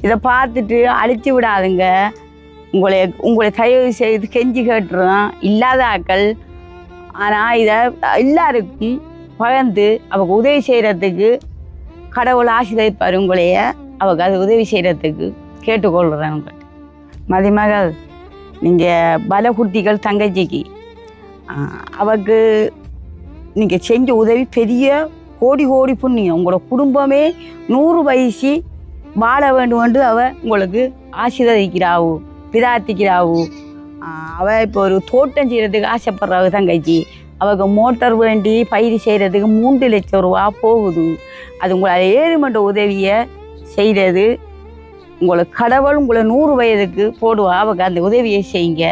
இதை பார்த்துட்டு அழிச்சு விடாதுங்க. உங்களை தயவு செய்து கெஞ்சி கேட்டுருவோம் இல்லாத ஆக்கள். ஆனால் இதை எல்லாருக்கும் பகிர்ந்து அவங்க உதவி செய்கிறதுக்கு கடவுள் ஆசீர்வதிப்பார். உங்களைய அவங்க அது உதவி செய்கிறதுக்கு கேட்டுக்கொள்கிறேன். உங்கள்கிட்ட மதிமகள் நீங்கள் பலகுட்டிகள் தங்கச்சிக்கு அவருக்கு நீங்கள் செஞ்ச உதவி பெரிய கோடி கோடி புண்ணியம். உங்களோட குடும்பமே 100 வயசு வாழ வேண்டும் என்று உங்களுக்கு ஆசீர்வதிக்கிறாவு, பிரார்த்திக்கிறாவு. அவள் இப்போ ஒரு தோட்டம் செய்கிறதுக்கு ஆசைப்படுறாவு தங்கச்சி. அவங்க மோட்டார் வேண்டி பயிர் செய்கிறதுக்கு 3 லட்சம் ரூபா போகுது. அது உங்களை 7 மண்ட உதவியை செய்கிறது. உங்களுக்கு கடவுள் உங்களை 100 வயதுக்கு போடுவா. அவங்க அந்த உதவியை செய்யுங்க.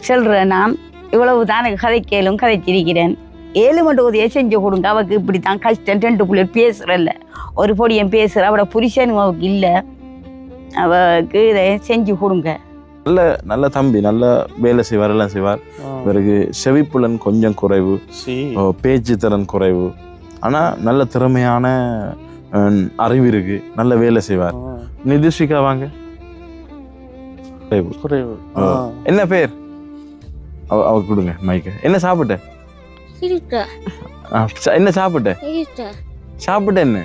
சொல்கிறேன், நான் இவ்வளவு தான் எனக்கு கதைக்கேளும் கதைச்சிருக்கிறேன். 7 மண்ட உதவியை செஞ்சு கொடுங்க. அவருக்கு இப்படி தான் கஷ்டம். 2 பிள்ளைகள் பேசுகிறல்ல, ஒரு பொடியன் பேசுகிற அவட புருஷன் அவருக்கு இல்லை. அவருக்கு இதை செஞ்சு கொடுங்க. நல்ல தம்பி, நல்ல வேலை செய்வார், எல்லாம் செய்வார். இவருக்கு செவிப்புலன் கொஞ்சம் குறைவு, பேச்சு திறன் குறைவு. ஆனால் நல்ல திறமையான அறிவு இருக்கு, நல்ல வேலை செய்வார். நிதிஷ்விகா வாங்க. குறைவு. என்ன பேர்? அவ கொடுங்க மைக்க. என்ன சாப்பிட்ட? என்ன சாப்பிட்ட? சாப்பிட்ட என்ன?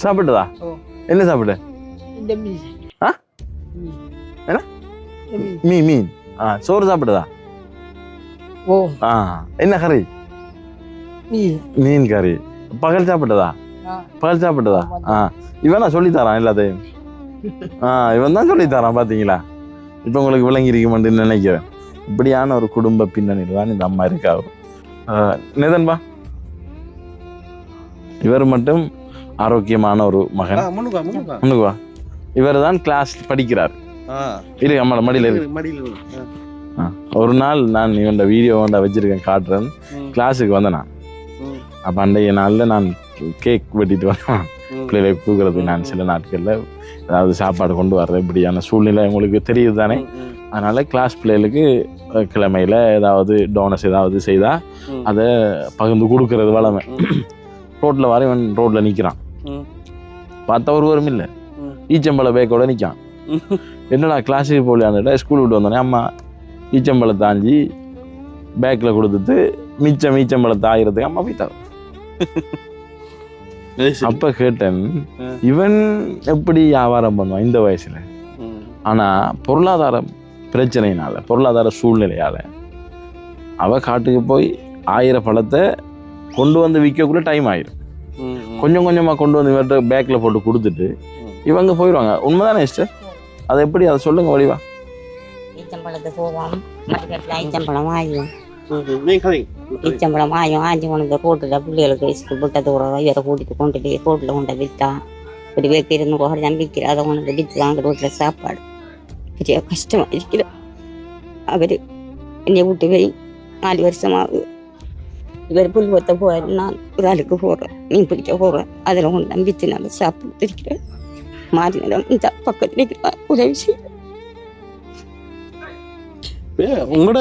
சாப்பிட்டதா? என்ன சாப்பிட்ட? மீன். சோறு சாப்பிட்டதா? என்ன கறி? மீன் கறி. பகல் சாப்பிட்டதா? பகல் சாப்பிட்டதா? இவன் சொல்லி தரான் எல்லாத்தையும். இவன் தான் சொல்லி தரான். பாத்தீங்களா? இப்ப உங்களுக்கு விளங்கி இருக்குமென்னு நினைக்கிறேன். இப்படியான ஒரு குடும்ப பின்னணியில் தான் இந்த அம்மா இருக்காரு. நிதன்பா, இவர் மட்டும் ஆரோக்கியமான ஒரு மகன். முன்னுக்குவா. இவர் தான் கிளாஸ் படிக்கிறார். இரு அம்மா மடியில இருக்கு. ஒரு நாள் நான் இவன் வீடியோ வச்சிருக்கேன், காட்டுறேன். கிளாஸுக்கு வந்தேன் நான். அப்போ அன்றைய நாளில் நான் கேக் வெட்டிட்டு வரேன் பிள்ளைகளுக்கு கொடுக்குறது. நான் சில நாட்களில் ஏதாவது சாப்பாடு கொண்டு வர்றேன். இப்படியான சூழ்நிலை உங்களுக்கு தெரியுது தானே. அதனால கிளாஸ் பிள்ளைகளுக்கு கிழமையில் ஏதாவது டோனஸ் ஏதாவது செய்தால் அதை பகிர்ந்து கொடுக்கறது வளமை. ரோட்டில் வர இவன் ரோட்டில் நிற்கிறான். பார்த்தா ஒருவரும் இல்லை, ஈச்சம்பழ பேக்கோட நிற்கான். என்னடா கிளாஸுக்கு போகலான்னுட்டா, ஸ்கூல் விட்டு வந்தோடனே அம்மா ஈச்சம்பழத்தை ஆஞ்சி பேக்கில் கொடுத்துட்டு மிச்சம் ஈச்சம்பழத்தை ஆகிறதுக்கு அம்மா போய்த்தாங்க. அப்ப கேட்டேன், இவன் எப்படி வியாபாரம் பண்ணுவான் இந்த வயசுல? ஆனா பொருளாதார பிரச்சனையினால, பொருளாதார சூழ்நிலையால அவ காட்டுக்கு போய் 1000 பழத்தை கொண்டு வந்து விற்கக்குள்ள டைம் ஆயிரும். கொஞ்சம் கொஞ்சமா கொண்டு வந்து இவர்கிட்ட பேக்ல போட்டு கொடுத்துட்டு இவங்க போயிடுவாங்க. உண்மைதானே சிஸ்டர்? அதை எப்படி, அதை சொல்லுங்க வடிவா. ஈச்சம்பழத்தை போவோம், ஈச்சம்பழம் ஆயும், ஈச்சம்பழம் ஆயும் ஆஞ்சி கொண்டு ரோட்டில் பிள்ளைகளுக்கு ஸ்கூல் விட்டது கூட இவரை கூட்டிட்டு கொண்டுட்டு ரோட்டில் கொண்டு விற்றா. இப்படி பேக்கு இருந்து தான் விற்கிற, அதை கொண்டு விற்று தான் ரோட்டில் சாப்பாடு. பெரிய கஷ்டமாக இருக்கிற. அவர் என்னை விட்டு போய் 4 வருஷமாகுது. இவர் புல் ஒத்த போவார், நான் இதாளுக்கு போடுறேன், மீன் பிடிக்க போடுறேன். அதில் கொண்டு தான் விற்று நாங்கள் சாப்பிட்டு இருக்கிறேன். மாறி நேரம் இந்த பக்கத்தில் இருக்கிற உதவி செய்ய. உங்களோட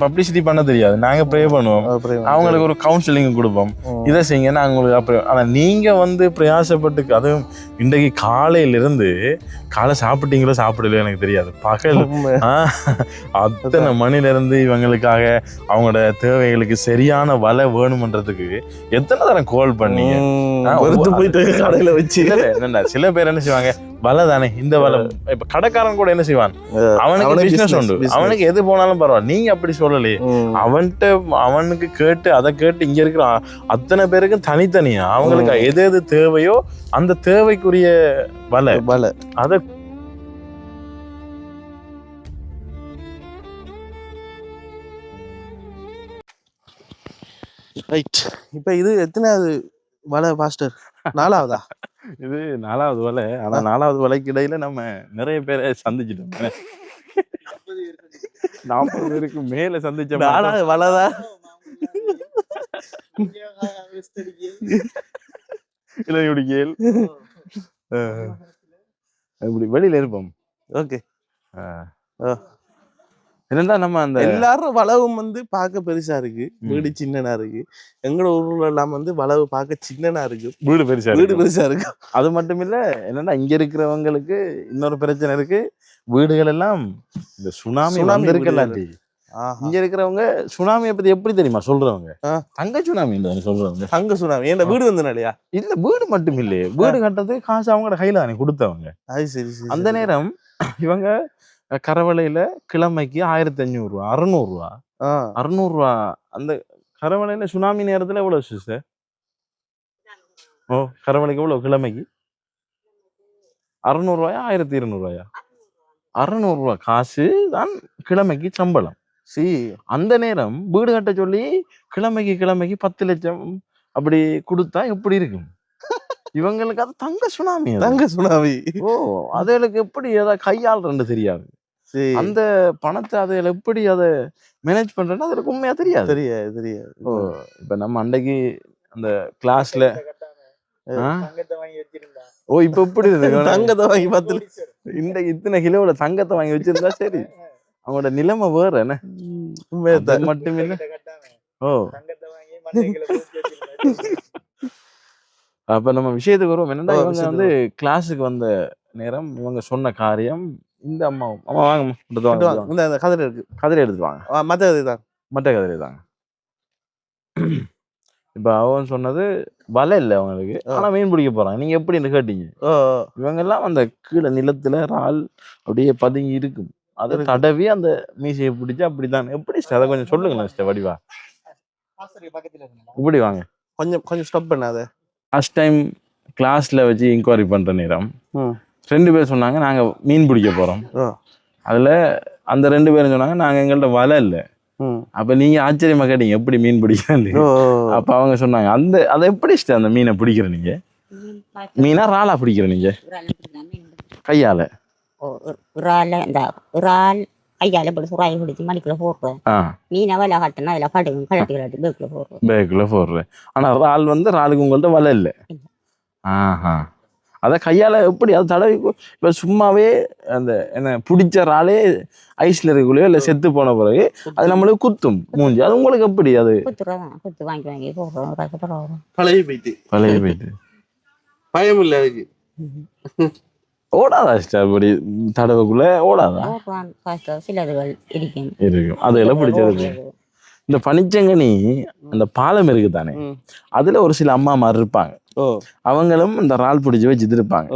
பப்ளிசிட்டி பண்ண தெரியாது, நாங்க ப்ரே பண்ணுவோம், அவங்களுக்கு ஒரு கவுன்சிலிங் கொடுப்போம், இதை செய்யுங்க நாங்க உங்களுக்கு. அப்புறம் ஆனா நீங்க பிரயாசப்பட்டு, அதுவும் இன்றைக்கு காலையிலிருந்து காலை சாப்பிட்டீங்களோ சாப்பிடலையோ எனக்கு தெரியாது, பகல் அத்தனை மணில இருந்து இவங்களுக்காக அவங்களோட தேவைகளுக்கு சரியான வலை வேணும்ன்றதுக்கு எத்தனை தரம் கால் பண்ணீங்க. போயிட்டு கடையில வச்சு சில பேர் என்ன செய்வாங்க, வலை தானே இந்த வலை. இப்ப கடைக்காரன் கூட என்ன செய்வான், அவனுக்கு பிசினஸ் உண்டு, அவனுக்கு எது போனாலும் பரவாயில்ல. நீங்க அப்படி சொல்லலையே, அவனுக்கு கேட்டு அதை கேட்டு இங்க இருக்கிற அத்தனை பேருக்கும் தனித்தனியா அவங்களுக்கு எது எது தேவையோ அந்த தேவைக்குரிய வலை அத ரைட். இப்ப இது எத்தனாவது வலை பாஸ்டர்? 4ஆவதா? இது 4ஆவது வலை. ஆனா 4ஆவது வலைக்கு இடையில நம்ம நிறைய பேரை சந்திச்சிட்டோம். 40 பேருக்கு மேல சந்திச்ச 4ஆவது வலைதான். வெளியில இருப்போம். ஓகே. என்னடா நம்ம அந்த எல்லாரும் வளவும் வந்து பார்க்க பெருசா இருக்கு, வீடு சின்னனா இருக்கு. எங்களோட ஊர்ல எல்லாம் வந்து வளவு பார்க்க சின்னனா இருக்கு, வீடு வீடு பெருசா இருக்கு. அது மட்டும் இல்ல, என்னன்னா இங்க இருக்கிறவங்களுக்கு இன்னொரு பிரச்சனை இருக்கு. வீடுகள் எல்லாம் இந்த சுனாமி வந்திருக்கலாம். இங்க இருக்கிறவங்க சுனாமியை பத்தி எப்படி தெரியுமா சொல்றவங்க? தங்க சுனாமி சொல்றவங்க. தங்க சுனாமி ஏன்னா வீடு வந்தனாலயா? இல்ல, வீடு மட்டும் இல்லையே, வீடு கட்டுறது காசு அவங்களோட கையில தானே கொடுத்தவங்க. அந்த நேரம் இவங்க கரவளையில கிழமைக்கு 1500 ரூபா, 600 ரூபா, 600 ரூபா. அந்த கரவளையில சுனாமி நேரத்துல எவ்வளவு சிஸ்டர்? கரவளைக்கு எவ்வளவு கிழமைக்கு? 600 ரூபாயா 1200 ரூபாயா? 600 ரூபா காசு தான் கிழமைக்கு சம்பளம். அந்த நேரம் வீடு கட்ட சொல்லி கிழமைக்கு 10 லட்சம் அப்படி கொடுத்தா எப்படி இருக்கும்? இவங்களுக்கு அது தங்க சுனாமி. தங்க சுனாமி. அதுகளுக்கு எப்படி அதை கையாளுறன்னு தெரியாது. அந்த பணத்தை அதுல எப்படி அதை மேனேஜ் பண்றேன்னா அதுக்கு உண்மையா தெரியாது. தெரியாது. இப்ப நம்ம அன்றைக்கு அந்த கிளாஸ்ல இப்ப எப்படி தங்கத்தை வாங்கி பார்த்து இத்தனை கிலோல தங்கத்தை வாங்கி வச்சிருந்தா சரி, அவங்களோட நிலைமை வேற என்ன மட்டும் இல்ல. அப்ப நம்ம விஷயத்துக்கு வருவோம். என்னன்னா இவங்க வந்து கிளாஸுக்கு வந்த நேரம் இவங்க சொன்ன காரியம் இந்த அம்மா வாங்க கதிரை இருக்கு, கதிரை எடுத்து வாங்க, மற்ற கதிரை தாங்க. இப்ப அவன் சொன்னது வலை இல்லை அவங்களுக்கு, ஆனா மீன் பிடிக்க போறாங்க. நீங்க எப்படி கேட்டீங்க? இவங்க எல்லாம் அந்த கீழே நிலத்துல இறால் அப்படியே பதுங்கி இருக்கும், அதை தடவி அந்த மீசையை பிடிச்சா அப்படிதான். எப்படி அதை கொஞ்சம் சொல்லுங்களேன் வடிவா. இப்படி வாங்க, கொஞ்சம் ஸ்டாப் பண்ணாத. ஃபர்ஸ்ட் டைம் கிளாஸ்ல வச்சு இன்கொயரி பண்ற நேரம் 2 பேர் சொன்னாங்க நாங்க மீன் பிடிக்க போறோம். அதுல அந்த 2 பேரும் சொன்னாங்க நாங்க எங்கள்ட்ட வலை இல்லை. அப்ப நீங்க ஆச்சரியமா கேட்டீங்க எப்படி மீன் பிடிக்கிறது. அப்ப அவங்க சொன்னாங்க அதை எப்படி அந்த மீனை பிடிக்கிற நீங்க? மீனா இறாலா பிடிக்கிற நீங்க? கையால கையால சுராயை பிடிச்சி மடிக்குள்ள போடுறேன். மீனை வலை காட்டினா அதுல கடுகு கலட்டி பேக்குள்ள போடுறேன். பேக்குள்ள போடுறேன். ஆனா இறால் வந்து இறாலுக்கு உங்கள்ட்ட வலை இல்லை. அத கையால எப்படி அது தடவி இப்ப சும்மாவே அந்த என்ன பிடிச்ச இறாலே ஐஸ்ல இருக்குள்ளயோ இல்ல செத்து போன பிறகு அது நம்மளுக்கு குத்தும் மூஞ்சி. அது உங்களுக்கு எப்படி? அது குத்து வாங்கி வாங்கி போடுறோம். பழைய போயிட்டு பயம் இல்லை அதுக்கு. ஓடாதா அப்படி தடவைக்குள்ள? ஓடாதா? சிலர்கள் இருக்கும். அதெல்லாம் பிடிச்சது. இந்த பனிச்சங்கனி அந்த பாலம் இருக்கு தானே, அதுல ஒரு சில அம்மா மாதிரி இருப்பாங்க. அவங்களும் இந்த இறால் பிடிச்சி வச்சுட்டு இருப்பாங்க.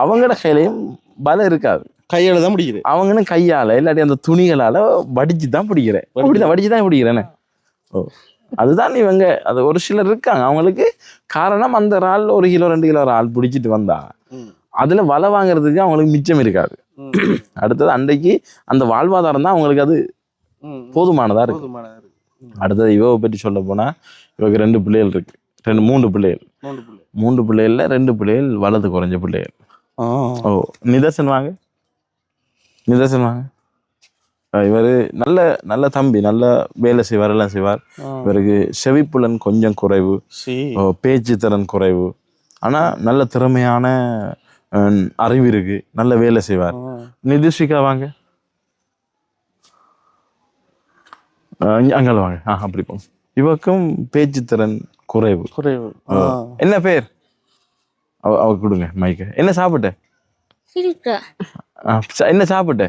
அவங்களோட கையிலையும் பலம் இருக்காது, கையால தான் பிடிக்கிறேன். அவங்களும் கையால இல்லாட்டி அந்த துணிகளால வடிச்சுதான் பிடிக்கிறேன். அப்படிதான் வடிச்சுதான் பிடிக்கிறேன்னு. அதுதான் இவங்க. அது ஒரு சிலர் இருக்காங்க, அவங்களுக்கு காரணம் அந்த இறால் 1 கிலோ 2 கிலோ இறால் பிடிச்சிட்டு வந்தா அதுல வலை வாங்குறதுக்கு அவங்களுக்கு மிச்சம் இருக்காது. அடுத்தது அன்றைக்கு அந்த வாழ்வாதாரம் தான் அவங்களுக்கு அது போதுமானதா இருக்கு. அடுத்தது இவவை பற்றி சொல்ல போனா இவருக்கு 2 பிள்ளைகள் இருக்கு, 3 பிள்ளைகள். 3 பிள்ளைகள்ல 2 பிள்ளைகள் வலது குறைஞ்ச பிள்ளைகள். நிதர்சன் வாங்க. இவரு நல்ல நல்ல தம்பி, நல்ல வேலை செய்வார், எல்லாம் செய்வார். இவருக்கு செவிப்புலன் கொஞ்சம் குறைவு, பேச்சு திறன் குறைவு, ஆனா நல்ல திறமையான அறிவு இருக்கு, நல்ல வேலை செய்வார். நிதிஷ்விகா வாங்க, அங்கே வாங்க. அப்படி போங்க. இவருக்கும் பேச்சு திறன் குறைவு. என்ன பேர்? அவ கொடுங்க மைக்க. என்ன சாப்பிட்ட? என்ன சாப்பிட்ட?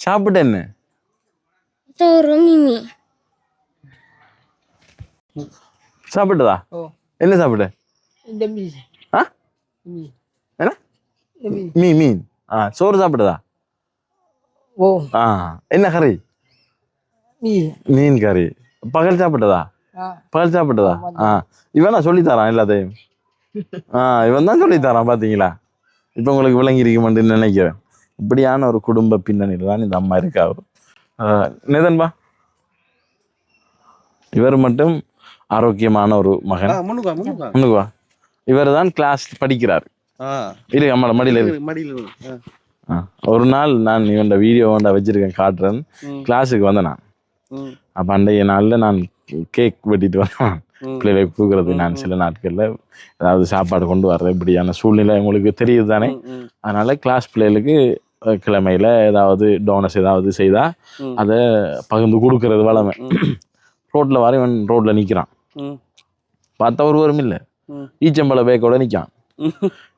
என்ன சாப்பிட்டதா? என்ன சாப்பிட்ட? மீன். சோறு சாப்பிட்டதா? என்ன கறி? மீன் கறி. பகல் சாப்பிட்டதா? இவன் சொல்லித்தரான் எல்லாத்தையும். இவன் தான் சொல்லித்தரான். பாத்தீங்களா? இப்ப உங்களுக்கு விளங்கி இருக்குமென்னு நினைக்கிறேன். இப்படியான ஒரு குடும்ப பின்னணியில் தான் இந்த அம்மா இருக்காவு. நிதன்பா, இவர் மட்டும் ஆரோக்கியமான ஒரு மகன். முன்னுக்குவா. இவர் தான் கிளாஸ் படிக்கிறார். இருக்கு அம்மா மடியில இருக்கு. ஒரு நாள் நான் இவன் வீடியோ வச்சிருக்கேன், காட்டுறேன். கிளாஸுக்கு வந்தேன் நான். அப்ப அன்றைய நாள்ல நான் கேக் வெட்டிட்டு வரேன் பிள்ளைகளுக்கு கொடுக்குறது. நான் சில நாட்கள்ல ஏதாவது சாப்பாடு கொண்டு வர்றேன். இப்படியான சூழ்நிலை உங்களுக்கு தெரியுது தானே. அதனால கிளாஸ் பிள்ளைகளுக்கு கிழமையில் ஏதாவது டோனஸ் ஏதாவது செய்தால் அதை பகிர்ந்து கொடுக்கறது வளமை. ரோட்டில் வர இவன் ரோட்டில் நிற்கிறான், பார்த்தா ஒருவரும் இல்லை, ஈச்சம்பழ பேக்கோட நிற்கான்.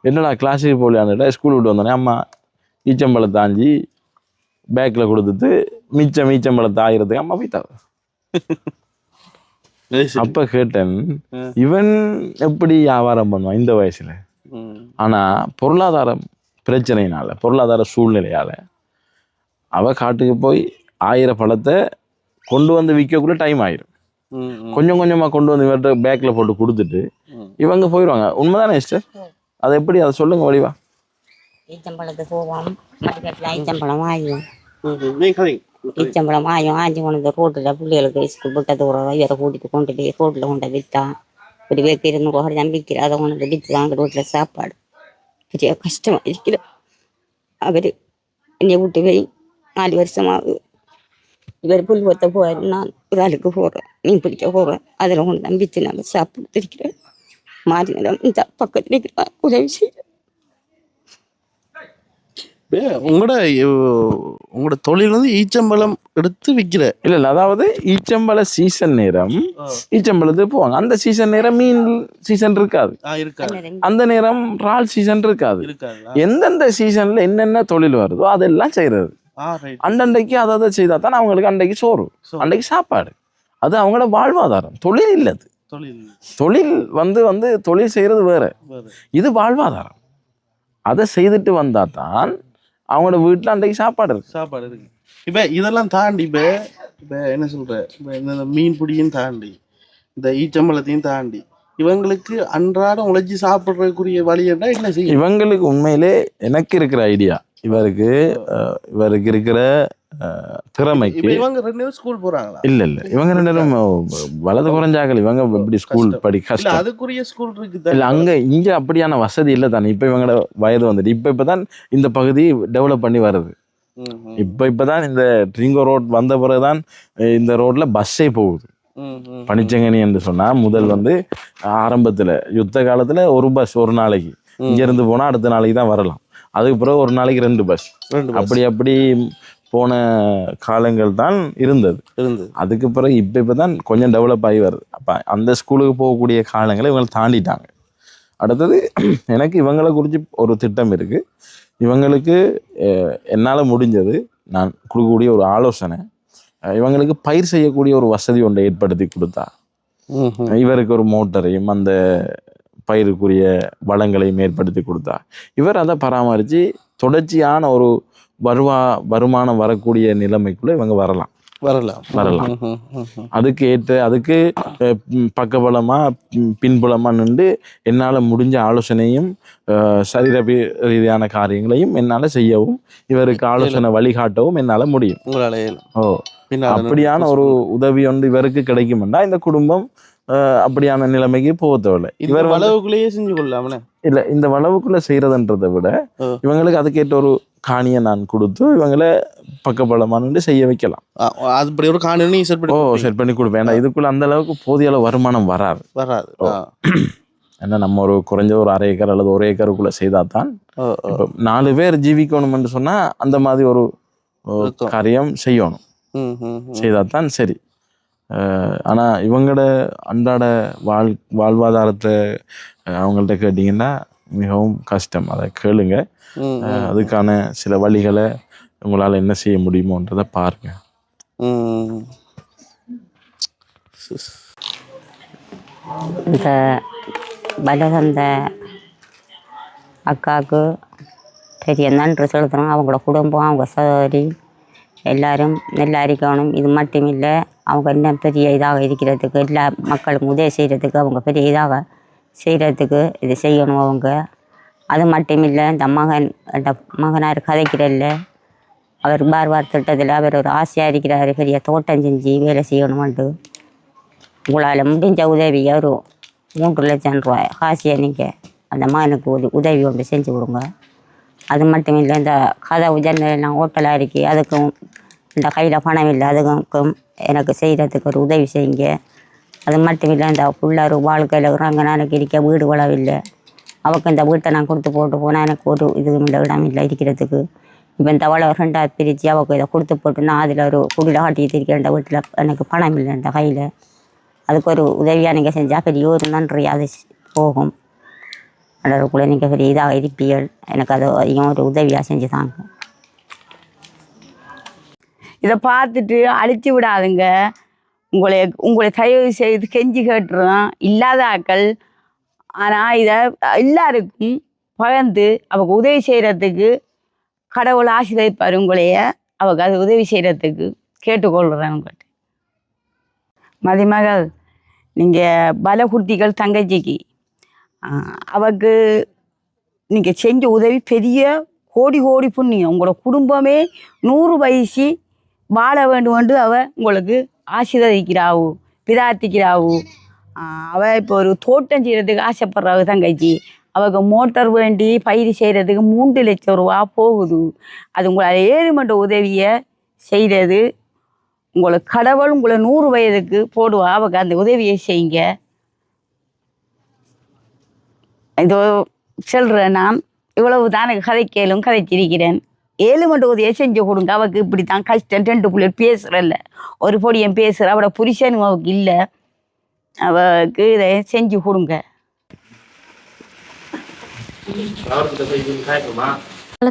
என்னடா கிளாஸுக்கு போகலான்னுட்டா ஸ்கூல் விட்டு வந்தோடனே அம்மா ஈச்சம்பழத்தை தாஞ்சி பேக்கில் கொடுத்துட்டு ஈச்சம்பழத்தை ஆகிறதுக்கு அம்மா போய்த்தாங்க. அப்ப கேட்டேன், இவன் எப்படி வியாபாரம் பண்ணுவான் இந்த வயசுல? ஆனா பொருளாதார பிரச்சனையினால, பொருளாதார சூழ்நிலையால அவ காட்டுக்கு போய் 1000 பழத்தை கொண்டு வந்து விற்கக்குள்ள டைம் ஆயிரும். கொஞ்சம் கொஞ்சமா கொண்டு வந்து இவர்கிட்ட பேக்ல போட்டு கொடுத்துட்டு இவங்க போயிடுவாங்க. உண்மைதானே சிஸ்டர்? அதை எப்படி அதை சொல்லுங்க வடிவா. ஈச்சம்பழத்துக்கு போவோம், மார்க்கெட்டில் ஈச்சம்பழம் ஆயும், ஈச்சம்பழம் ஆஞ்சி கொண்டு ரோட்டில் பிள்ளைகளுக்கு ஸ்கூல் விட்ட தூரம் இவரை கூட்டிட்டு கொண்டு போய் ரோட்டில் கொண்டு விற்றா. ஒரு பேருக்கு 200 ரூபா தான் விற்கிற, அதை கொண்டு விற்று தான் ரோட்டில் சாப்பாடு. பெரிய கஷ்டமாக இருக்கிற. அவர் என்னை விட்டு போய் 4 வருஷமாகுது. இவர் புல் ஒத்த போவார், நான் ஒரு ஆளுக்கு போகிறேன், மீன் பிடிக்க போகிறேன். அதில் கொண்டு தான் விற்று நாங்கள் சாப்பிட்டு இருக்கிறேன். மாறி நேரம் இந்த பக்கத்தில் இருக்கிறான் உதவி செய்ய. உங்களோட தொழில் வந்து ஈச்சம்பழம் எடுத்து விற்கிற? இல்ல, அதாவது ஈச்சம்பழ சீசன் நேரம் ஈச்சம்பழத்துக்கு போவாங்க. அந்த சீசன் நேரம் மீன் சீசன் இருக்காது, அந்த நேரம் இறால் சீசன் இருக்காது. எந்தெந்த சீசன்ல என்னென்ன தொழில் வருதோ அதெல்லாம் செய்யறது. அண்டண்டைக்கு அதை செய்தா தான் அவங்களுக்கு அன்றைக்கு சோறு, அன்றைக்கு சாப்பாடு. அது அவங்களோட வாழ்வாதாரம். தொழில் இல்லது. தொழில் வந்து தொழில் செய்யறது வேற, இது வாழ்வாதாரம். அதை செய்துட்டு வந்தா தான் அவங்களோட வீட்டுல அன்றைக்கு சாப்பாடு இருக்கு. இப்ப இதெல்லாம் தாண்டி இப்ப என்ன சொல்ற, இந்த மீன் பிடியும் தாண்டி இந்த ஈச்சம்பழத்தையும் தாண்டி இவங்களுக்கு அன்றாடம் உழைச்சி சாப்பிடுறதுக்குரிய வழி என்ன செய்யும்? இவங்களுக்கு உண்மையிலே எனக்கு இருக்கிற ஐடியா, இவருக்கு இருக்கிற திறமைக்கு. இவங்க 2 பேரும் ஸ்கூல் போறாங்களா? இல்ல இவங்க 2 பேரும் வலது குறைஞ்சாக்கள். இவங்க எப்படி ஸ்கூல் படி கஷ்டம். அதுக்குரிய ஸ்கூல் இருக்கு இல்ல, இங்க அப்படியான வசதி இல்லை தானே. இப்ப இவங்களோட வயது வந்துட்டு இப்பதான் இந்த பகுதி டெவலப் பண்ணி வருது. இப்பதான் இந்த ட்ரிங்கோ ரோட் வந்த பிறகுதான் இந்த ரோட்ல பஸ்ஸே போகுது. பனிச்சங்கனி என்று சொன்னா முதல் ஆரம்பத்துல யுத்த காலத்துல ஒரு பஸ் ஒரு நாளைக்கு இங்க இருந்து போனா அடுத்த நாளைக்கு தான் வரலாம். அதுக்கு பிறகு ஒரு நாளைக்கு 2 பஸ் அப்படி போன காலங்கள் தான் இருந்தது. அதுக்கு பிறகு இப்பதான் கொஞ்சம் டெவலப் ஆகி வருது. அப்ப அந்த ஸ்கூலுக்கு போகக்கூடிய காலங்களை இவங்க தாண்டிட்டாங்க. அடுத்தது எனக்கு இவங்களை குறித்து ஒரு திட்டம் இருக்கு. இவங்களுக்கு என்னால் முடிஞ்சது நான் கொடுக்கக்கூடிய ஒரு ஆலோசனை, இவங்களுக்கு பயிர் செய்யக்கூடிய ஒரு வசதி ஒன்றை ஏற்படுத்தி கொடுத்தா, இவருக்கு ஒரு மோட்டரையும் அந்த பயிருக்குரிய வளங்களையும் ஏற்படுத்தி கொடுத்தா, இவர் அதை பராமரித்து தொடர்ச்சியான ஒரு வருமானம் வரக்கூடிய நிலைமைக்குள்ள இவங்க வரலாம். அதுக்கு பக்கபலமா பின்புலமா நின்று என்னால் முடிஞ்ச ஆலோசனையும் சரீர ரீதியான காரியங்களையும் என்னால் செய்யவும், இவருக்கு ஆலோசனை வழிகாட்டவும் என்னால் முடியும். அப்படியான ஒரு உதவி ஒன்று இவருக்கு கிடைக்கும்னா இந்த குடும்பம் அப்படியான நிலைமைக்கு போக தேவையில்லை. இவர் வளவுக்குள்ளேயே செஞ்சு கொள்ளலாம்ல. இல்ல, இந்த வளவுக்குள்ள செய்யறதுன்றதை விட இவங்களுக்கு அதுக்கேற்ற ஒரு காணியை நான் கொடுத்து இவங்களை பக்கபலமானு செய்ய வைக்கலாம். அப்படி ஒரு காணி செட் பண்ணி கொடுப்பேன். ஏன்னா இதுக்குள்ள அந்த அளவுக்கு போதிய அளவு வருமானம் வராது. ஏன்னா நம்ம ஒரு குறைஞ்ச ஒரு 1/2 ஏக்கர் அல்லது 1 ஏக்கருக்குள்ள செய்தா தான் 4 பேர் ஜீவிக்கணும் என்று சொன்னா அந்த மாதிரி ஒரு காரியம் செய்யணும், செய்தா தான் சரி. ஆனா இவங்களோட அன்றாட வாழ்வாதாரத்தை அவங்கள்ட்ட கேட்டீங்கன்னா மிகவும் கஷ்டம். அதை கேளுங்க. அதுக்கான சில வழிகளை உங்களால் என்ன செய்ய முடியுமோன்றதை பாருங்க. இந்த பலகந்த அக்காவுக்கு பெரிய நன்றி செலுத்துகிறோம். அவங்களோட குடும்பம், அவங்க சரி எல்லாரும் நல்லா இருக்கணும். இது மட்டும் இல்லை, அவங்க இன்னும் பெரிய இதாக இருக்கிறதுக்கு, எல்லா மக்களுக்கும் உதவி செய்கிறதுக்கு, அவங்க பெரிய இதாக செய்கிறதுக்கு இது செய்யணும் அவங்க. அது மட்டும் இல்லை, இந்த மகனார் கதைக்கிறல்ல, அவர் பார்வார் திட்டத்தில் அவர் ஒரு ஆசையாக இருக்கிறார், பெரிய தோட்டம் செஞ்சு வேலை செய்யணும்ட்டு. உங்களால் முடிஞ்ச உதவி ஒரு 3 லட்சம் ரூபாய் காசியை நீங்கள் அந்த மகனுக்கு உதவி ஒன்று செஞ்சு கொடுங்க. அது மட்டும் இல்லை, இந்த கதவு ஜன்னலாம் ஹோட்டலாக இருக்குது, அதுக்கும் இந்த கையில் பணம் இல்லை, அதுக்கும் எனக்கு செய்கிறதுக்கு ஒரு உதவி செய்யுங்க. அது மட்டும் இல்லை, இந்த பிள்ளார் வாழ்க்கையில் இருக்கிறாங்கன்னா எனக்கு இருக்க வீடு வளவில்லை, அவருக்கு இந்த வீட்டை நான் கொடுத்து போட்டு போனால் எனக்கு ஒரு இதுவும் இல்லை, இடம் இல்லை இருக்கிறதுக்கு. இப்போ இந்த அவளை 2 பிரித்து அவளுக்கு இதை கொடுத்து போட்டு நான் அதில் ஒரு குடியில் காட்டி திருக்கிறேன் வீட்டில் எனக்கு பணம் இல்லைன்ற கையில் அதுக்கு ஒரு உதவியாக நீங்கள் செஞ்சால் பெரிய ஒரு நன்றி அது போகும் கூட நீங்கள் பெரிய இதாக இருப்பீர்கள் எனக்கு அது அதிகம் ஒரு உதவியாக செஞ்சு தாங்க. இதை பார்த்துட்டு அழிச்சு விடாதுங்க. உங்களை தயவு செய்து கெஞ்சி கேட்டுறோம் இல்லாத ஆக்கள். ஆனால் இதை எல்லாருக்கும் பகிர்ந்து அவங்க உதவி செய்கிறதுக்கு கடவுள் ஆசீர்வதிப்பார். உங்களைய அவங்க அது உதவி செய்கிறதுக்கு கேட்டுக்கொள்கிறேன். உங்கள்கிட்ட மதிமகள் நீங்கள் பலகுட்டிகள் தங்கச்சிக்கு அவக்கு நீங்கள் செஞ்ச உதவி பெரிய கோடி கோடி புண்ணியம். உங்களோட குடும்பமே 100 வயசு வாழ வேண்டும் என்று உங்களுக்கு ஆசீர்வதிக்கிறாவு பிரார்த்திக்கிறாவு. அவள் இப்போ ஒரு தோட்டம் செய்கிறதுக்கு ஆசைப்படுறாவு தங்கச்சி. அவருக்கு மோட்டார் வேண்டி பயிர் செய்கிறதுக்கு 3 லட்சம் ரூபா போகுது. அது உங்களால் 7 மண்ட உதவியை செய்கிறது. உங்களுக்கு கடவுள் உங்களை 100 வயதுக்கு போடுவா. அவருக்கு அந்த உதவியை செய்யுங்க. இதோ சொல்கிறேன். நான் இவ்வளவு தான் எனக்கு கதைக்கேளும் கதைச்சிருக்கிறேன். 7 மண்ட உதவியை செஞ்சு கொடுங்க. அவருக்கு இப்படி தான் கஷ்டம். 2 பிள்ளைகள் பேசுகிறல்ல, ஒரு பொடியன் பேசுகிற அவட புருஷனும் அவருக்கு இல்லை. அவருக்கு இதை செஞ்சு கொடுங்க.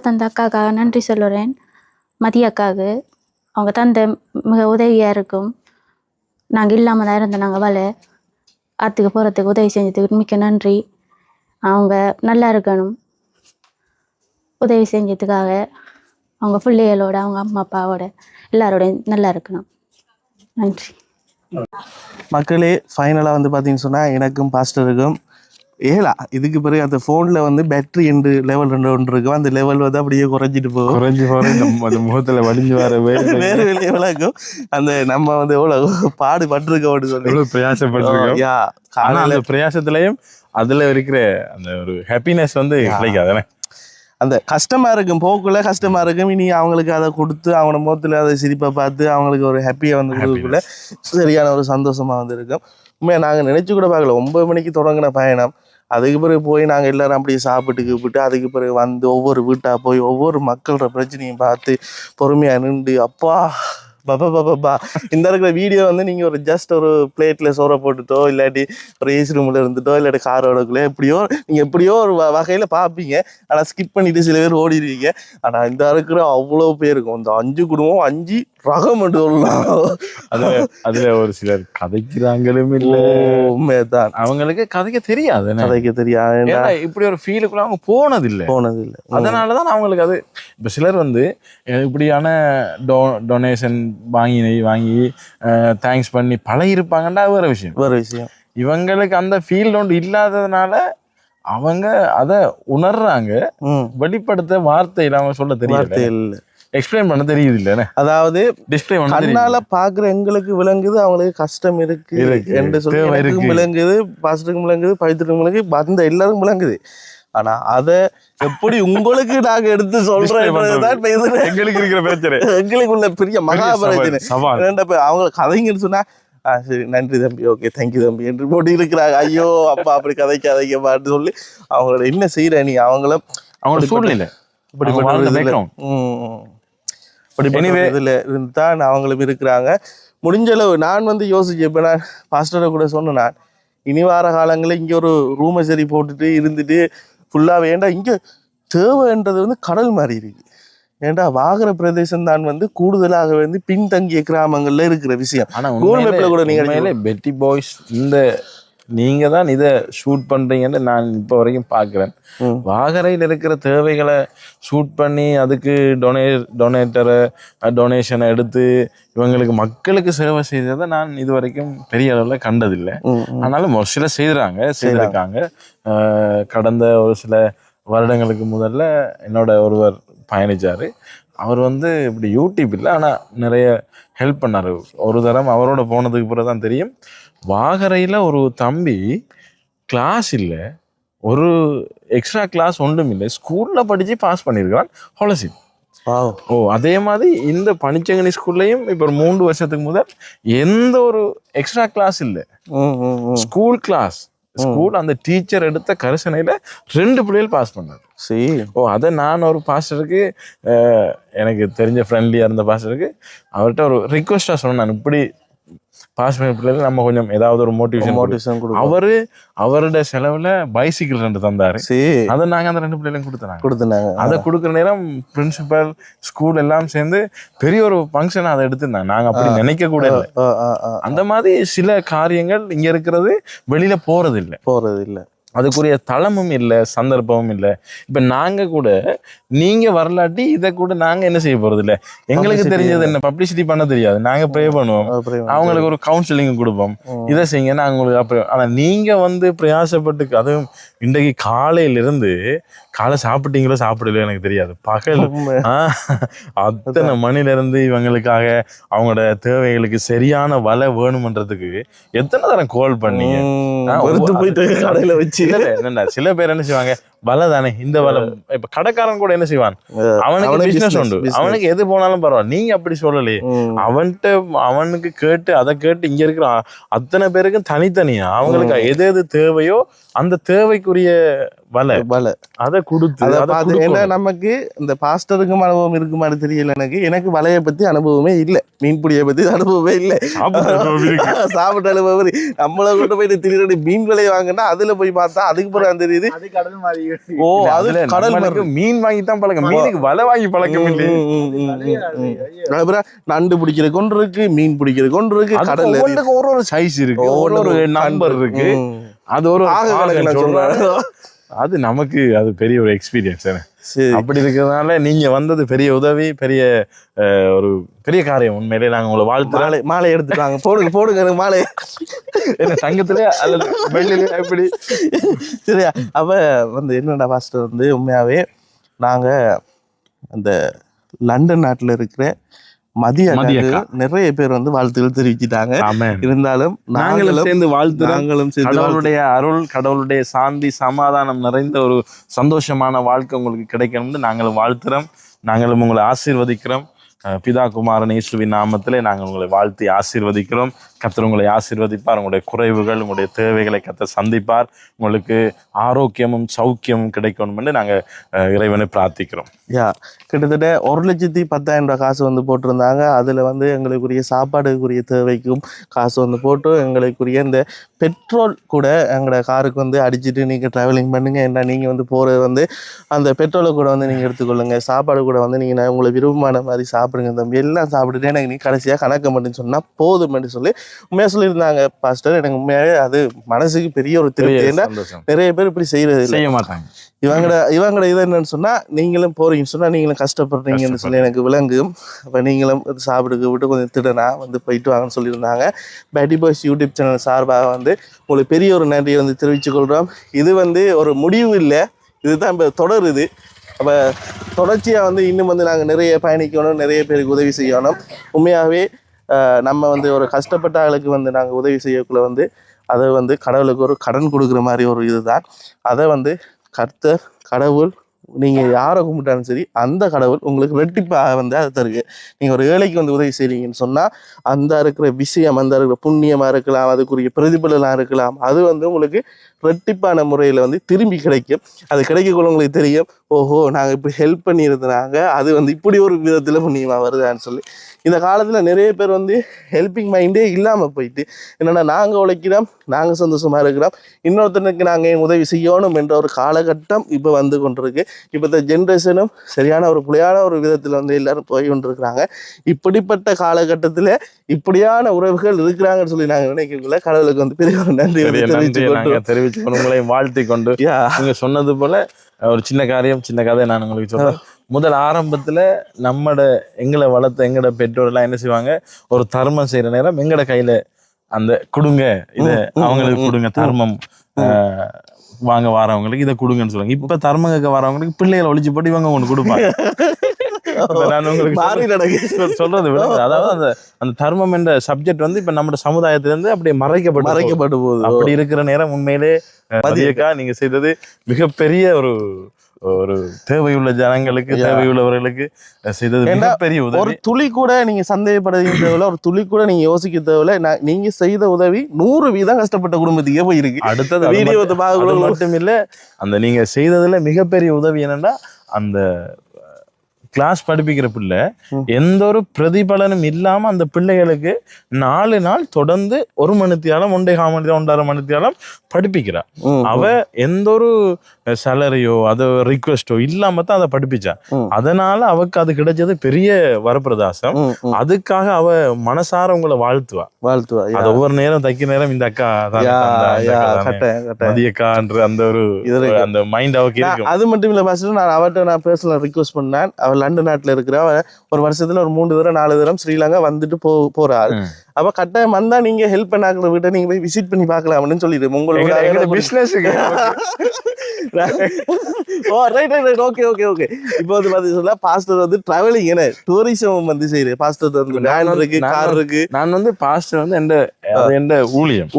தந்த அக்காவுக்காக நன்றி சொல்லுறேன். மதிய அக்காவுக்கு அவங்க தந்த மிக உதவியாக இருக்கும். நாங்கள் இல்லாமல் தான் இருந்தோம். நாங்கள் ஆற்றுக்கு போகிறதுக்கு உதவி செஞ்சதுக்கு மிக்க நன்றி. அவங்க நல்லா இருக்கணும். உதவி செஞ்சதுக்காக அவங்க பிள்ளைகளோட அவங்க அம்மா அப்பாவோட எல்லாரோடையும் நல்லா இருக்கணும். நன்றி. மக்களே ஃபைனலாக வந்து பார்த்தீங்கன்னு சொன்னால் எனக்கும் பாஸ்டருக்கும் இதுக்கு பிறகு அந்த ஃபோனில் வந்து பேட்டரி என்று லெவல் 2 ஒன்று இருக்கும். அந்த லெவல் வந்து அப்படியே குறைஞ்சிட்டு போகும். அந்த முகத்தில் வடிஞ்சு வர வேறு வெளியே விளக்கும். அந்த நம்ம வந்து எவ்வளோ பாடுபட்டிருக்கோம் அப்படின்னு சொல்லி எவ்வளோ பிரயாசப்பட்டிருக்கோம். ஆனால் அந்த பிரயாசத்துலேயும் அதில் இருக்கிற அந்த ஒரு ஹாப்பினஸ் வந்து கிடைக்காதானே. அந்த கஷ்டமாக இருக்கும், போக்குள்ள கஷ்டமாக இருக்கும். இனி அவங்களுக்கு அதை கொடுத்து அவங்களோட முகத்தில் அதை சிரிப்பை பார்த்து அவங்களுக்கு ஒரு ஹாப்பியாக வந்து கொடுக்கக்குள்ள சரியான ஒரு சந்தோஷமாக வந்து இருக்கும். உண்மையாக நாங்கள் நினச்சி கூட பார்க்கல. 9 மணிக்கு தொடங்கின பயணம். அதுக்கு பிறகு போய் நாங்கள் எல்லோரும் அப்படியே சாப்பிட்டு அதுக்கு பிறகு வந்து ஒவ்வொரு வீட்டாக போய் ஒவ்வொரு மக்களோட பிரச்சனையும் பார்த்து பொறுமையாக நின்று அப்பா பாப்பா இந்த இருக்கிற வீடியோ வந்து நீங்கள் ஒரு ஜஸ்ட் ஒரு பிளேட்டில் சோறை போட்டுட்டோ இல்லாட்டி ஒரு ஏசி ரூமில் இருந்துட்டோ இல்லாட்டி காரோடக்குள்ளே நீங்கள் எப்படியோ ஒரு வகையில் பார்ப்பீங்க. ஆனால் ஸ்கிப் பண்ணிட்டு சில பேர் ஓடிடுவீங்க. ஆனால் இந்த இருக்கிற அவ்வளோ பேருக்கும் இந்த 5 குடும்பம் 5 ரகம் மட்டும் சொல்லலாம். அதுல ஒரு சிலர் கதைக்கிறாங்களும் இல்லை. உண்மைதான், அவங்களுக்கு கதைக்க தெரியாது. இப்படி ஒரு ஃபீலுக்குள்ள அவங்க போனதில்லை. அதனாலதான் அவங்களுக்கு அது. இப்ப சிலர் வந்து இப்படியான டொனேஷன் வாங்கி தேங்க்ஸ் பண்ணி பழகிருப்பாங்கன்றா வேற விஷயம். இவங்களுக்கு அந்த ஃபீல்டு ஒன்று இல்லாததுனால அவங்க அதை உணர்றாங்க. வெளிப்படுத்த வார்த்தையில் அவங்க சொல்ல தெரியல, எக்ஸ்பிளைன் பண்ண தெரியுது இல்ல. அதாவது டிஸ்பிளே கண்ணால பாக்குற எங்களுக்கு விளங்குது, அவங்களுக்கு கஷ்டம் இருக்கு என்று சொல்லி விளங்குது, பாஸ்டருக்கும் விளங்குது, பவித்ருக்கும் விளங்குது, வந்த எல்லாருக்கும் விளங்குது. ஆனா அத எப்படி உங்களுக்கு நாங்க எடுத்து சொல்றோம் எங்களுக்கு இருக்கிற பிரச்சனை, எங்களுக்கு உள்ள பெரிய மகா பிரச்சனை. அவங்க கதைங்கன்னு சொன்னா சரி நன்றி தம்பி, ஓகே தேங்க்யூ தம்பி என்று போட்டு இருக்கிறாங்க. ஐயோ அப்பா அப்படி கதைக்காதீங்கப்பான்னு சொல்லி அவங்களோட என்ன செய்யற நீ அவங்கள சூழ்நிலை இதுல இருந்துதான் அவங்களும் இருக்கிறாங்க. முடிஞ்ச அளவு நான் வந்து யோசிச்சேன். இப்ப நான் பாஸ்டரை கூட சொன்னேன், நான் இனி வார காலங்களில் இங்க ஒரு ரூமை சரி போட்டுட்டு இருந்துட்டு ஃபுல்லா வேண்டாம். இங்க தேவைன்றது வந்து கடல் மாதிரி இருக்கு. ஏண்டா வாகர பிரதேசம் தான் வந்து கூடுதலாக வந்து பின்தங்கிய கிராமங்கள்ல இருக்கிற விஷயம். ஆனா கூட நீங்க பெட்டி பாய்ஸ் இந்த நீங்க தான் இதை ஷூட் பண்றீங்கன்னு நான் இப்போ வரைக்கும் பார்க்குறேன். வாகரையில் இருக்கிற தேவைகளை ஷூட் பண்ணி அதுக்கு டொனேஷனை எடுத்து இவங்களுக்கு மக்களுக்கு சேவை செய்ததை நான் இது வரைக்கும் பெரிய அளவில் கண்டதில்லை. ஆனாலும் ஒரு சில செய்திருக்காங்க. கடந்த ஒரு சில வருடங்களுக்கு முதல்ல என்னோட ஒருவர் பயணிச்சார். அவர் வந்து இப்படி யூடியூப் இல்லை, ஆனால் நிறைய ஹெல்ப் பண்ணார். ஒரு தரம் அவரோட போனதுக்கு பிறகு தான் தெரியும், வாகரையில் ஒரு தம்பி கிளாஸ் இல்லை, ஒரு எக்ஸ்ட்ரா கிளாஸ் ஒன்றும் இல்லை, ஸ்கூலில் படித்து பாஸ் பண்ணியிருக்கான் ஹொலசின். அதே மாதிரி இந்த பனிச்சங்கனி ஸ்கூல்லையும் இப்போ ஒரு 3 வருஷத்துக்கு முதல் எந்த ஒரு எக்ஸ்ட்ரா கிளாஸ் இல்லை, ஸ்கூல் கிளாஸ் ஸ்கூல் அந்த டீச்சர் எடுத்த கரிசனையில 2 பிள்ளைகள் பாஸ் பண்ணாரு. சரி. அதை நான் ஒரு பாஸ்டருக்கு எனக்கு தெரிஞ்ச ஃப்ரெண்ட்லியா இருந்த பாஸ்டருக்கு அவர்கிட்ட ஒரு ரிக்வெஸ்டா சொன்னேன், இப்படி பாஸ் பண்ண பிள்ளைகள் நம்ம கொஞ்சம் ஏதாவது ஒரு மோட்டிவேஷன் அவருடைய செலவுல பைசிக்கிள் 2 தந்தாரு. அதை நாங்க அந்த 2 பிள்ளைகளும் கொடுத்தாங்க. அதை கொடுக்குற நேரம் பிரின்சிபல் ஸ்கூல் எல்லாம் சேர்ந்து பெரிய ஒரு ஃபங்க்ஷன் அதை எடுத்திருந்தாங்க. நாங்க அப்படி நினைக்க கூட இல்லை. அந்த மாதிரி சில காரியங்கள் இங்க இருக்கிறது வெளியில போறது இல்லை. அதுக்குரிய தளமும் இல்லை, சந்தர்ப்பமும் இல்லை. இப்ப நாங்க கூட நீங்க வரலாட்டி இதை கூட நாங்க என்ன செய்ய போறது இல்லை. எங்களுக்கு தெரிஞ்சது என்ன, பப்ளிசிட்டி பண்ண தெரியாது. நாங்க ப்ரே பண்ணுவோம், அவங்களுக்கு ஒரு கவுன்சிலிங் கொடுப்போம், இதை செய்யுங்க நாங்க உங்களுக்கு அப்படி. ஆனா நீங்க வந்து பிரயாசப்பட்டு, அதுவும் இன்றைக்கு காலையிலிருந்து காலை சாப்பிட்டீங்களோ சாப்பிடலையோ எனக்கு தெரியாது, பகல் அத்தனை மணில இருந்து இவங்களுக்காக அவங்களோட தேவைகளுக்கு சரியான வலை வேணும்ன்றதுக்கு எத்தனை தரம் கால் பண்ணி போயிட்டு கடையில வச்சு என்னடா சில பேர் என்ன செய்வாங்க, வலை தானே இந்த வலை. இப்ப கடைக்காரன் கூட என்ன செய்வான், அவனுக்கு பிசினஸ் உண்டு, அவனுக்கு எது போனாலும் பரவாயில்ல. நீங்க அப்படி சொல்லலையே, அவனுக்கு கேட்டு அதை கேட்டு இங்க இருக்கிற அத்தனை பேருக்கும் தனித்தனியா அவங்களுக்கு எது எது தேவையோ அந்த தேவைக்குரிய வலை அதை கொடுத்து ஏன்னா நமக்கு இந்த பாஸ்டருக்கும் அனுபவம் இருக்குமான்னு தெரியல. எனக்கு வலையை பத்தி அனுபவமே இல்லை, மீன்பிடியை பத்தி அனுபவமே இல்லை, சாப்பிட்ட அனுபவம். நம்மளை கொண்டு போயிட்டு திடீர்னு மீன் விலையை வாங்கினா அதுல போய் பார்த்தா அதுக்கு பிறகு தெரியுது கடல் மீன் வாங்கித்தான் பழக்கம், மீனுக்கு வலை வாங்கி பழக்கம் இல்லை. நண்டு பிடிக்கிற கொண்டு இருக்கு, மீன் பிடிக்கிற கொண்டு இருக்கு, கடல் ஒரு சைஸ் இருக்கு, ஒரு நம்பர் இருக்கு, அது ஒரு அது நமக்கு அது பெரிய ஒரு எக்ஸ்பீரியன்ஸ். அப்படி இருக்கிறதுனால நீங்க வந்தது பெரிய உதவி, பெரிய ஒரு பெரிய காரியம். உண்மையிலே நாங்க உங்களை வாழ்த்து. மாலை எடுத்துட்டாங்க, போடுங்க மாலை. என்ன தங்கத்துல அல்லது வெள்ளில எப்படி? சரியா? அவ வந்து என்னடா பாஸ்டர் வந்து உண்மையாவே நாங்க அந்த லண்டன் நாட்டுல இருக்கிற மதிய நிறைய பேர் வந்து வாழ்த்துக்கள் தெரிவிச்சிட்டாங்க. இருந்தாலும் நாங்களும் சேர்ந்து வாழ்த்துறோம். கடவுளுடைய அருள், கடவுளுடைய சாந்தி, சமாதானம் நிறைந்த ஒரு சந்தோஷமான வாழ்க்கை உங்களுக்கு கிடைக்கணும்னு நாங்களும் வாழ்த்துறோம். நாங்களும் உங்களை ஆசீர்வதிக்கிறோம். பிதா குமாரன் இயேசுவின் நாமத்திலே நாங்கள் உங்களை வாழ்த்தி ஆசீர்வதிக்கிறோம். கர்த்தர் உங்களை ஆசீர்வதிப்பார். உங்களுடைய குறைவுகள், உங்களுடைய தேவைகளை கர்த்தர் சந்திப்பார். உங்களுக்கு ஆரோக்கியமும் சௌக்கியமும் கிடைக்கணும் என்று நாங்கள் இறைவனை பிரார்த்திக்கிறோம். கிட்டத்தட்ட 1,10,000 காசு வந்து போட்டிருந்தாங்க. அதில் வந்து எங்களுக்குரிய சாப்பாடுக்குரிய தேவைக்கும் காசு வந்து போட்டு, எங்களுக்குரிய இந்த பெட்ரோல் கூட எங்களோட காருக்கு வந்து அடிச்சுட்டு நீங்கள் ட்ராவலிங் பண்ணுங்க, ஏன்னா நீங்கள் வந்து போகிறது வந்து அந்த பெட்ரோலை கூட வந்து நீங்கள் எடுத்துக்கொள்ளுங்க, சாப்பாடு கூட வந்து நீங்கள் உங்களை விருப்பமான மாதிரி சாப்பிடுங்க தம்பி, எல்லாம் சாப்பிட்டுட்டு எனக்கு நீ கடைசியாக கணக்கு மட்டும் சொன்னால் போதும்னு சொல்லி உண்மையாக சொல்லியிருந்தாங்க பாஸ்டர். எனக்கு உண்மையாகவே அது மனசுக்கு பெரிய ஒரு திருப்தி. ஏன்னா நிறைய பேர் இப்படி செய்ய மாட்டாங்க. இவங்கட இது என்னன்னு சொன்னா, நீங்களும் போறீங்கன்னு சொன்னா நீங்களும் கஷ்டப்படுறீங்கன்னு சொல்லி எனக்கு விளங்கும். அப்ப நீங்களும் சாப்பிடுக்க விட்டு கொஞ்சம் திடனா வந்து போயிட்டு வாங்கன்னு சொல்லியிருந்தாங்க. பேட்டி பாய்ஸ் யூடியூப் சேனல் சார்பாக வந்து உங்களுக்கு பெரிய ஒரு நன்றியை வந்து தெரிவித்துக் கொள்றோம். இது வந்து ஒரு முடிவு இல்லை, இதுதான் இப்போ தொடருது. அப்போ தொடர்ச்சியாக வந்து இன்னும் வந்து நாங்கள் நிறைய பயணிக்கணும், நிறைய பேருக்கு உதவி செய்யணும். உண்மையாகவே நம்ம வந்து ஒரு கஷ்டப்பட்ட ஆளுக்கு வந்து நாங்கள் உதவி செய்யக்குள்ள வந்து அதை வந்து கடவுளுக்கு ஒரு கடன் கொடுக்குற மாதிரி ஒரு இதுதான். அதை வந்து கர்த்தர் கடவுள் நீங்கள் யாரை கும்பிட்டாலும் சரி, அந்த கடவுள் உங்களுக்கு ரெட்டிப்பாக வந்து அதை தருது. நீங்கள் ஒரு ஏழைக்கு வந்து உதவி செய்கிறீங்கன்னு சொன்னால் அந்த இருக்கிற விஷயம், அந்த இருக்கிற புண்ணியமாக இருக்கலாம், அதுக்குரிய பிரதிபலனாக இருக்கலாம், அது வந்து உங்களுக்கு ரெட்டிப்பான முறையில் வந்து திரும்பி கிடைக்கும். அது கிடைக்கக்குள்ள உங்களுக்கு தெரியும், ஓஹோ நாங்கள் இப்படி ஹெல்ப் பண்ணியிருந்தாங்க, அது வந்து இப்படி ஒரு விதத்தில் புண்ணியமாக வருதான்னு சொல்லி. இந்த காலத்தில் நிறைய பேர் வந்து ஹெல்பிங் மைண்டே இல்லாமல் போயிட்டு, என்னென்னா நாங்கள் உழைக்கிறோம், நாங்கள் சந்தோஷமாக இருக்கிறோம், இன்னொருத்தனுக்கு நாங்கள் ஏன் உதவி செய்யணும் என்ற ஒரு காலகட்டம் இப்போ வந்து கொண்டிருக்கு. இப்போ இந்த ஜென்ரேஷனும் சரியான ஒரு புலியான ஒரு விதத்தில் வந்து எல்லாரும் போய் கொண்டிருக்கிறாங்க. இப்படிப்பட்ட காலகட்டத்தில் இப்படியான உறவுகள் இருக்கிறாங்கன்னு சொல்லி நாங்கள் நினைக்கல. கடவுளுக்கு வந்து பெரிய ஒரு நன்றி தெரிவிச்சு உங்களையும் வாழ்த்தி கொண்டு, நீங்க சொன்னது போல ஒரு சின்ன கதை நான் உங்களுக்கு சொல்றேன். முதல் ஆரம்பத்துல எங்களை வளர்த்த எங்களோட பெற்றோர்லாம் என்ன செய்வாங்க, ஒரு தர்மம் செய்யற நேரம் எங்கட கையில அந்த கொடுங்க, இத அவங்களுக்கு கொடுங்க, தர்மம் வாங்க வரவங்களுக்கு இதை கொடுங்கன்னு சொல்லுவாங்க. இப்ப தர்மம் கேட்க வரவங்களுக்கு பிள்ளைகளை ஒழிச்சு போட்டு இவங்க ஒண்ணு கொடுப்பாங்க. நான் உங்களுக்கு சொல்றது விட, அதாவது அந்த தர்மம் என்ற சப்ஜெக்ட் வந்து இப்ப நம்ம சமுதாயத்திலிருந்து அப்படியே மறைக்கப்பட்டு போகுது. அப்படி இருக்கிற நேரம் உண்மையிலே நீங்க செய்தது மிகப்பெரிய ஒரு தேவையுள்ள ஜனங்களுக்கு தேவையுள்ளவர்களுக்கு செய்தது மிகப்பெரிய ஒரு உதவி. துளி கூட நீங்க சந்தேகப்படுறீங்க தேவையில்ல, ஒரு துளி கூட நீங்க யோசிக்க தேவையில்ல. நீங்க செய்த உதவி 100% கஷ்டப்பட்ட குடும்பத்துக்கே போயிருக்கு. அடுத்தது வீடியோ மட்டும் இல்ல, அந்த நீங்க செய்ததுல மிகப்பெரிய உதவி என்னன்னா, அந்த கிளாஸ் படிப்பிக்கிற பிள்ளை எந்த ஒரு பிரதிபலனும் இல்லாம அந்த பிள்ளைகளுக்கு 4 நாள் தொடர்ந்து 1 மணித்தியாலம் 1.5 மணித்தியாலம் படிப்பிக்கிறா. அவ எந்த ஒரு சேலரியோ அது ரிக்வெஸ்டோ இல்லாம தான் அதை படிப்பிச்சா. அதனால அவக்கு அது கிடைச்சது பெரிய வரப்பிரதாசம். அதுக்காக அவ மனசார உங்களை வாழ்த்துவா. அது ஒவ்வொரு நேரம் தைக்க நேரம் இந்த அக்கா மதியக்கான்ற அந்த ஒரு அந்த மைண்ட் அவருக்கு இருக்கு. அது மட்டும் இல்ல பாஸ்டர், நான் அவர்கிட்ட பர்சனலா ரிக்வெஸ்ட் பண்ணேன். அவர் லண்டன் நாட்டுல இருக்கிற ஒரு வருஷத்துல ஒரு 3 தடவை 4 தடவை ஸ்ரீலங்கா வந்துட்டு போறாரு. அப்ப கட்டாயம் வந்தா நீங்க ஹெல்ப் பண்ணாக்குற வீட்டை நீங்க போய் விசிட் பண்ணி பார்க்கலாம் அப்படின்னு சொல்லிடு. உங்களோட பிசினஸுக்கு இப்போ வந்து பாத்தீங்கன்னா பாஸ்டர் வந்து டிராவலிங் என்ன டூரிசம் வந்து செய்யுது. பாஸ்டர் வந்து வேன் இருக்கு, கார் இருக்கு. நான் வந்து பாஸ்டர் வந்து எந்த ஊழியம்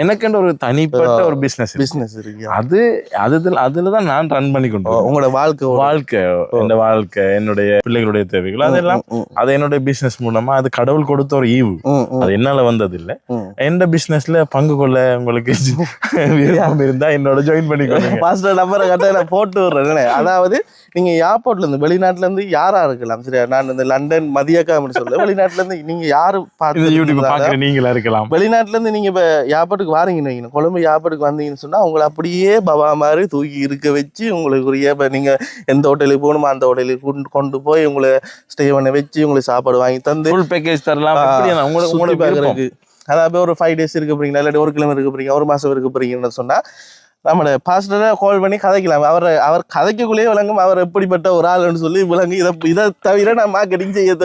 எனக்கு ஒரு தனிப்பட்ட ஒரு பிசினஸ் இருக்கு. அதுலதான் நான் ரன் பண்ணி கொண்டு உங்களோட வாழ்க்கை என்னுடைய பிள்ளைகளுடைய தேவைகள் அதெல்லாம் அது என்னுடைய பிசினஸ் மூலமா அது கடவுள் கொடுத்த ஒரு ஈவு. அது என்னால வந்தது இல்ல. எந்த பிசினஸ்ல பங்கு கொள்ள உங்களுக்கு விருப்பம் இருந்தா என்னோட ஜாயின் பண்ணிக்கோங்க. பாஸ்டர் நம்பரை கரெக்டா நான் போட்டு விடுறேன். அதாவது நீங்க ஏர்போர்ட்ல இருந்து வெளிநாட்டுல இருந்து யாரா இருக்கலாம், சரியா? நான் இந்த லண்டன் மதியக்கா சொல்ல வெளிநாட்டுல இருந்து நீங்க யாரு பார்த்து நீங்களா இருக்கலாம். வெளிநாட்டுல இருந்து நீங்க இப்ப ஏர்போர்ட்டுக்கு வாரீங்கன்னு வைக்கணும், கொழும்பு ஏர்போர்ட்டுக்கு வந்தீங்கன்னு சொன்னா உங்களை அப்படியே பவா மாதிரி தூக்கி இருக்க வச்சு உங்களுக்குரிய நீங்க எந்த ஹோட்டலுக்கு போகணுமோ அந்த ஹோட்டலுக்கு கொண்டு போய் உங்களை ஸ்டே பண்ண வச்சு உங்களுக்கு சாப்பாடு வாங்கி தந்து ஃபுல் பேக்கேஜ் தரலாம். உங்களுக்கு அதாவது ஒரு 5 days இருக்க போறீங்களா, இல்லாட்டி 1 கிழமை இருக்க போறீங்க, 1 மாசம் இருக்க போறீங்கன்னு சொன்னா நம்மள பாஸ்டரை கால் பண்ணி கதைக்கலாம். அவர் கதைக்குள்ளேயே விளங்கும் அவர் எப்படிப்பட்ட ஒரு ஆள்னு சொல்லி விளங்கு. இதை தவிர நான் மார்க்கெட்டிங் செய்ய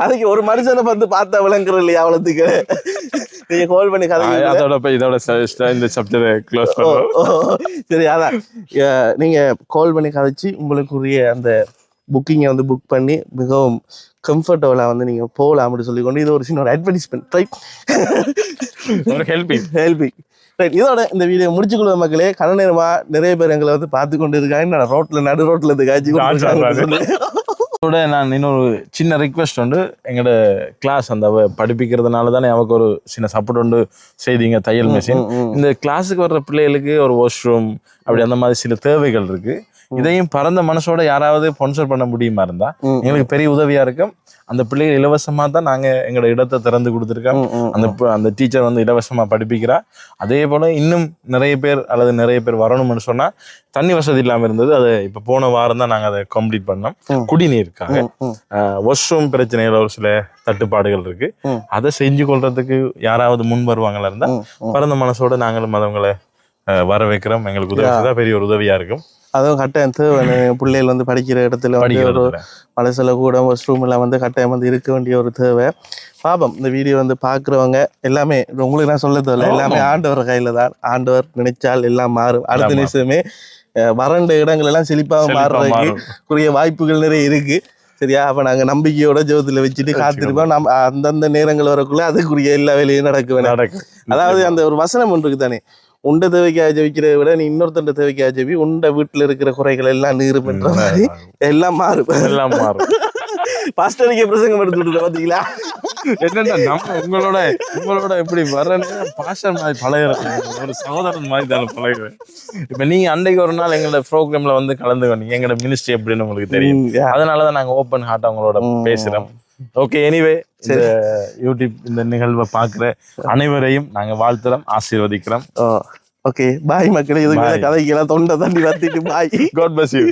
கதைக்கு ஒரு மனுஷனை வந்து பார்த்தா விளங்குற இல்லையா அவ்வளவுக்கு. நீங்க கால் பண்ணி சரி, அதான் நீங்க கால் பண்ணி கதைச்சு உங்களுக்குரிய அந்த புக்கிங்கை வந்து புக் பண்ணி மிகவும் கம்ஃபர்டபுளாக வந்து நீங்கள் போகலாம் அப்படின்னு சொல்லி கொண்டு இது ஒரு சின்ன ஒரு அட்வர்டைஸ்மெண்ட் ஹெல்பிங் ரைட். இதோட இந்த வீடியோ முடிச்சுக்கொள்ள மக்களே. கன நேரமா நிறைய பேர் எங்களை வந்து பார்த்து கொண்டு இருக்காங்க. நான் நடு ரோட்ல இருந்து காய்ச்சி நான் இன்னொரு சின்ன ரிக்வெஸ்ட் உண்டு. எங்களோட கிளாஸ் அந்த படிப்பிக்கிறதுனால தானே அவருக்கு ஒரு சின்ன சப்போர்ட் உண்டு செய்தீங்க தையல் மிஷின். இந்த கிளாஸுக்கு வர்ற பிள்ளைகளுக்கு ஒரு வாஷ்ரூம் அப்படி அந்த மாதிரி சில தேவைகள் இருக்கு. இதையும் பரந்த மனசோட யாராவது ஸ்பான்சர் பண்ண முடியுமா இருந்தா எங்களுக்கு பெரிய உதவியா இருக்கும். அந்த பிள்ளைகள் இலவசமா தான் நாங்க எங்களோட இடத்தை திறந்து கொடுத்துருக்கோம். அந்த டீச்சர் வந்து இலவசமா படிப்பிக்கிறா. அதே போல இன்னும் நிறைய பேர் வரணும்னு சொன்னா தண்ணி வசதி இல்லாம இருந்தது. அது இப்ப போன வாரம் தான் நாங்க அதை கம்ப்ளீட் பண்ணோம். குடிநீருக்காக வாஷ்ரூம் பிரச்சனைகள் ஒரு சில தட்டுப்பாடுகள் இருக்கு. அதை செஞ்சு கொள்றதுக்கு யாராவது முன் வருவாங்களா இருந்தா பரந்த மனசோட நாங்களும் மதவங்களை வர வைக்கிறோம். எங்களுக்கு உதவி பெரிய ஒரு உதவியா இருக்கும். அதுவும் கட்டாயம் பிள்ளைகள் வந்து படிக்கிற இடத்துல வந்து ஒரு மனசுல கூட வாஷ்ரூம் எல்லாம் வந்து கட்டாயம் வந்து இருக்க வேண்டிய ஒரு தேவை. பாபம் இந்த வீடியோ வந்து பாக்குறவங்க எல்லாமே உங்களுக்கு நான் சொல்ல தேவையில்ல, எல்லாமே ஆண்டவர் கையில தான். ஆண்டவர் நினைச்சால் எல்லாம் மாறும். அடுத்த நிமிஷமே வறண்ட இடங்கள் எல்லாம் செழிப்பாக மாறுறதுக்குரிய வாய்ப்புகள் நிறைய இருக்கு. சரியா? அப்ப நாங்க நம்பிக்கையோட ஜோதில வச்சுட்டு காத்திருப்போம். நம்ம அந்தந்த நேரங்கள் வரக்குள்ள அதுக்குரிய எல்லா வேலையும் நடக்கும். அதாவது அந்த ஒரு வசனம் ஒன்று இருக்கு தானே, உண்ட தேவைக்காக ஜெபிக்கிறத விட நீ இன்னொருத்தண்ட தேவைக்காக ஜெபி, உண்ட வீட்டுல இருக்கிற குறைகள் எல்லாம் நீரும் என்ற மாதிரி எல்லாம் மாறும். பாஸ்டருக்கு பிரசங்கம் எடுத்துட்டு பாத்தீங்களா? என்னன்னா உங்களோட எப்படி வர்றேன்னு பாஸ்டர் மாதிரி பழகிறேன், ஒரு சகோதரன் மாதிரி தானே பழகிறேன். இப்ப நீங்க அன்றைக்கு ஒரு நாள் எங்களோட ப்ரோக்ராம்ல வந்து கலந்துக்கணும். எங்களோட மினிஸ்ட்ரி எப்படின்னு உங்களுக்கு தெரியும். அதனாலதான் நாங்க ஓப்பன் ஹார்ட்டா உங்களோட பேசுறோம். ஓகே, எனிவே இந்த யூடியூப் இந்த நிகழ்வை பார்க்குற அனைவரையும் நாங்க வாழ்த்துறோம், ஆசீர்வதிக்கிறோம். ஓகே, பாய் மக்களே. இதுக்கு கதைக்கெல்லாம் தொண்டை தண்ணி வத்திட்டு பாய். God bless you.